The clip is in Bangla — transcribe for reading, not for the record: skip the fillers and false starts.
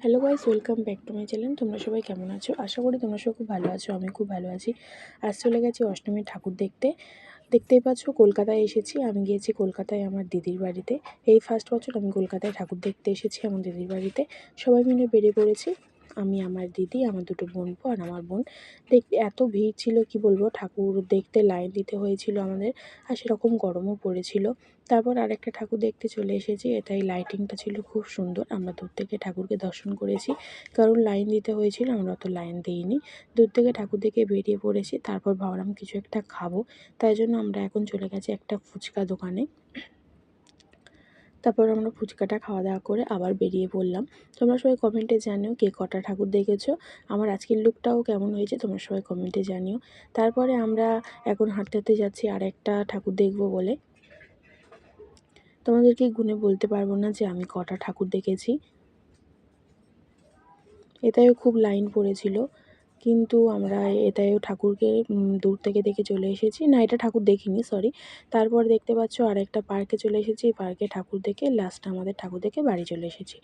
Hello guys, welcome back to my channel. তোমরা সবাই কেমন আছো? আশা করি তোমরা সবাই খুব ভালো আছো। আমি খুব ভালো আছি। আজ চলে গেছি অষ্টমীর ঠাকুর দেখতে। দেখতেই পাচ্ছ কলকাতায় এসেছি। আমি গিয়েছি কলকাতায় আমার দিদির বাড়িতে। এই ফার্স্ট বছর আমি কলকাতায় ঠাকুর দেখতে এসেছি আমার দিদির বাড়িতে। সবাই মিলে বেরিয়ে পড়েছি। আমি, আমার দিদি, আমার দুটো বোনপো আর আমার বোন। দেখতে এত ভিড় ছিল কি বলবো, ঠাকুর দেখতে লাইন দিতে হয়েছিল আমাদের। আর সেরকম গরমও পড়েছিল। তারপর আরেকটা ঠাকুর দেখতে চলে এসেছি। এটাই লাইটিংটা ছিল খুব সুন্দর। আমরা দূর থেকে ঠাকুরকে দর্শন করেছি, কারণ লাইন দিতে হয়েছিল, আমরা অত লাইন দিইনি। দূর থেকে ঠাকুর দেখে বেরিয়ে পড়েছি। তারপর ভাবলাম কিছু একটা খাবো, তাই জন্য আমরা এখন চলে গেছি একটা ফুচকা দোকানে। তারপর আমরা ফুচকাটা খাওয়া দাওয়া করে আবার বেরিয়ে পড়লাম। তোমরা সবাই কমেন্টে জানিও কে কটা ঠাকুর দেখেছো। আমার আজকের লুকটাও কেমন হয়েছে তোমরা সবাই কমেন্টে জানিও। তারপরে আমরা এখন হাঁটতে হাঁটতে যাচ্ছি আর একটা ঠাকুর দেখবো বলে। তোমাদেরকে গুণে বলতে পারবো না যে আমি কটা ঠাকুর দেখেছি। এটাও খুব লাইন পড়েছিল, কিন্তু আমরা এটাও ঠাকুরকে দূর থেকে দেখে চলে এসেছি। না, এটা ঠাকুর দেখিনি, সরি। তারপর দেখতে পাচ্ছ আরেকটা পার্কে চলে এসেছি। এই পার্কে ঠাকুর দেখে লাস্ট আমাদের ঠাকুর দেখে বাড়ি চলে এসেছি।